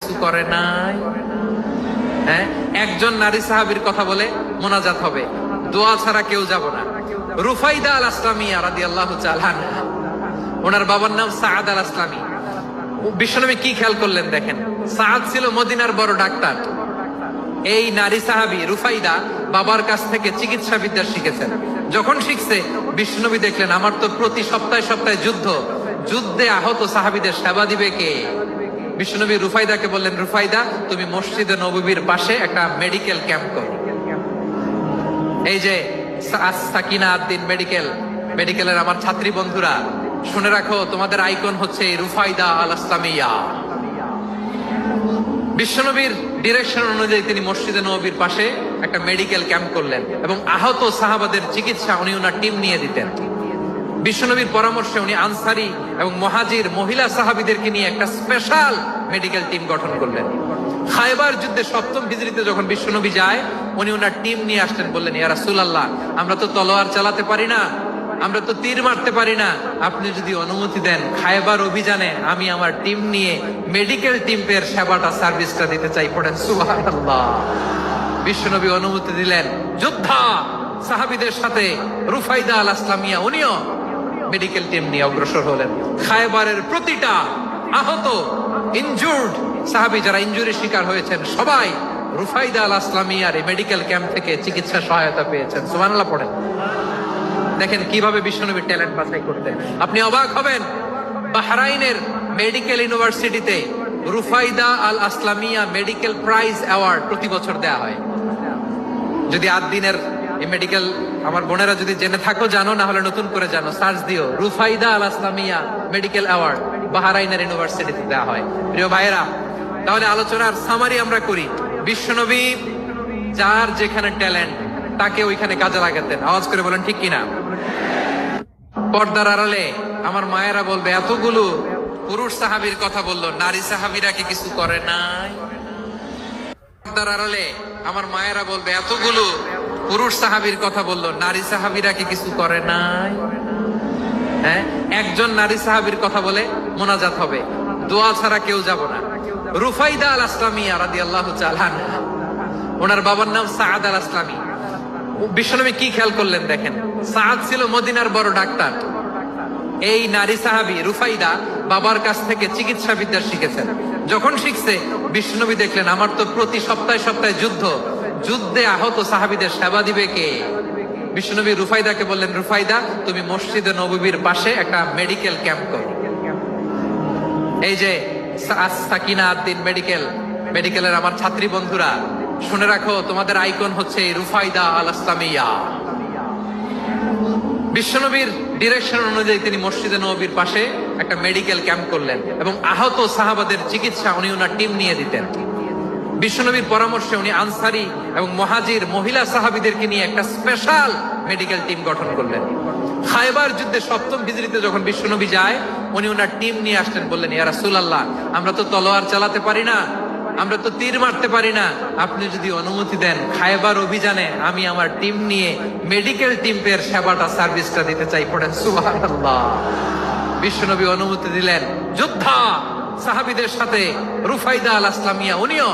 কিছু করে নাই? হ্যাঁ, একজন নারী সাহাবীর কথা বলে মোনাজাত হবে, দোয়া ছাড়া কেউ যাব না। রুফাইদা আল আসলামিয়া রাদিয়াল্লাহু তাআলা আনহা, ওনার বাবার নাম সাআদ আল আসলামি। বিশ্বনবী কি খেয়াল করলেন দেখেন, সাআদ ছিল মদিনার বড় ডাক্তার। এই নারী সাহাবী রুফাইদা বাবার কাছ থেকে চিকিৎসা বিদ্যা শিখেছেন। যখন শিখছে, বিশ্বনবী দেখলেন আমার তো প্রতি সপ্তাহে সপ্তাহে যুদ্ধে আহত সাহাবীদের সেবা দিবে কে? বিশ্বনবী রুফাইদাকে বললেন, রুফাইদা তুমি মসজিদে নববীর পাশে একটা মেডিকেল ক্যাম্প করো। এই যে সাকিনা আদ্দিন মেডিকেলের আমার ছাত্রী বন্ধুরা, শুনে রাখো, তোমাদের আইকন হচ্ছে রুফাইদা আল আসলামিয়া। বিশ্বনবীর ডিরেকশন অনুযায়ী তিনি মসজিদে নববীর পাশে একটা মেডিকেল ক্যাম্প করলেন এবং আহত সাহাবাদের চিকিৎসা উনি ওনার টিম নিয়ে দিতেন। বিশ্বনবীর পরামর্শে উনি আনসারি এবং মুহাজির মহিলা সাহাবীদেরকে নিয়ে একটা স্পেশাল মেডিকেল টিম গঠন করলেন। খায়বার যুদ্ধে 7ম হিজরিতে যখন বিশ্বনবী যায়, উনি ওনার টিম নিয়ে আসলেন, বললেন, ইয়া রাসূলুল্লাহ, আমরা তো তলোয়ার চালাতে পারি না, আমরা তো তীর মারতে পারি না, আপনি যদি অনুমতি দেন খায়বার অভিযানে আমি আমার টিম নিয়ে মেডিকেল টিমের সেবাটা সার্ভিসটা দিতে চাই। পড়েন সুবহানাল্লাহ। বিশ্বনবী অনুমতি দিলেন। যোদ্ধা সাহাবীদের সাথে রুফাইদা আল আসলামিয়া উনিও মেডিকেল টিম নিয়ে অগ্রসর হলেন। খায়বারের প্রতিটা আহত ইনজুর্ড সাহাবী, যারা ইনজুরি শিকার হয়েছেন, সবাই রুফাইদা আল আসলামিয়ার এই মেডিকেল ক্যাম্প থেকে চিকিৎসা সহায়তা পেয়েছেন। সুবহানাল্লাহ পড়েন। দেখেন কিভাবে বিশ্বনবী ট্যালেন্ট বাছাই করতেন, আপনি অবাক হবেন। বাহরাইনের মেডিকেল ইউনিভার্সিটিতে রুফাইদা আল আসলামিয়া মেডিকেল প্রাইজ অ্যাওয়ার্ড প্রতি বছর দেয়া হয়। যদি আদ্দিনের এই মেডিকেল আমার বোনেরা যদি জেনে থাকো জানো, না হলে নতুন করে জানো, সার্চ দিও, রুফাইদা আল আসলামিয়া মেডিকেল অ্যাওয়ার্ড বাহরাইনের ইউনিভার্সিটিতে দেওয়া হয়। প্রিয় ভাইয়েরা, তাহলে আলোচনার সামারি আমরা করি। বিশ্বনবী যার যেখানে ট্যালেন্ট তাকে ওইখানে কাজে লাগাতেন। আওয়াজ করে বলেন ঠিক কিনা? পর্দার আড়ালে আমার মায়েরা বলবে, এতগুলো পুরুষ সাহাবীর কথা বললো, নারী সাহাবীরা কি কিছু করে নাই? পর্দার আড়ালে আমার মায়েরা বলবে, এতগুলো পুরুষ সাহাবীর কথা বললো, নারী সাহাবীরা কি কিছু করে নাই? হ্যাঁ, একজন নারী সাহাবীর কথা বলে মোনাজাত হবে, দোয়া ছাড়া কেউ যাব না। রুফাইদা আল আসলামিয়া রাদিয়াল্লাহু তাআলা আনহা, ওনার বাবার নাম সাআদ আল আসলামি। বিশ্বনবী কি খেয়াল করলেন দেখেন, সাআদ ছিল মদিনার বড় ডাক্তার। এই নারী সাহাবী রুফাইদা বাবার কাছ থেকে চিকিৎসা বিদ্যা শিখেছেন। যখন শিখছে, বিশ্বনবী দেখলেন আমার তো প্রতি সপ্তাহে সপ্তাহে যুদ্ধে আহত সাহাবীদের সেবা দিবে কে? বিশ্বনবী রুফাইদাকে বললেন, রুফাইদা তুমি মসজিদে নববীর পাশে একটা মেডিকেল ক্যাম্প করো। এই যে সাকিনা আদ্দিন মেডিকেলের আমার ছাত্রী বন্ধুরা, শুনে রাখো, তোমাদের আইকন হচ্ছে রুফাইদা আল আসলামিয়া। বিশ্বনবীর ডিরেকশন অনুযায়ী তিনি মসজিদে নববীর পাশে একটা মেডিকেল ক্যাম্প করলেন এবং আহত সাহাবাদের চিকিৎসা উনি ওনার টিম নিয়ে দিতেন। বিশ্বনবীর পরামর্শে উনি আনসারি এবং মুহাজির মহিলা সাহাবীদেরকে নিয়ে একটা স্পেশাল মেডিকেল টিম গঠন করলেন। খায়বার যুদ্ধে 7ম হিজরিতে যখন বিশ্বনবী যায়, উনি ওনার টিম নিয়ে আসলেন, বললেন, ইয়া রাসূলুল্লাহ, আমরা তো তলোয়ার চালাতে পারি না, আমরা তো তীর মারতে পারি না, আপনি যদি অনুমতি দেন খায়বার অভিযানে আমি আমার টিম নিয়ে মেডিকেল টিমের সেবাটা সার্ভিসটা দিতে চাই। পড়েন সুবহানাল্লাহ। বিশ্বনবী অনুমতি দিলেন। যোদ্ধা সাহাবীদের সাথে রুফাইদা আল আসলামিয়া উনিও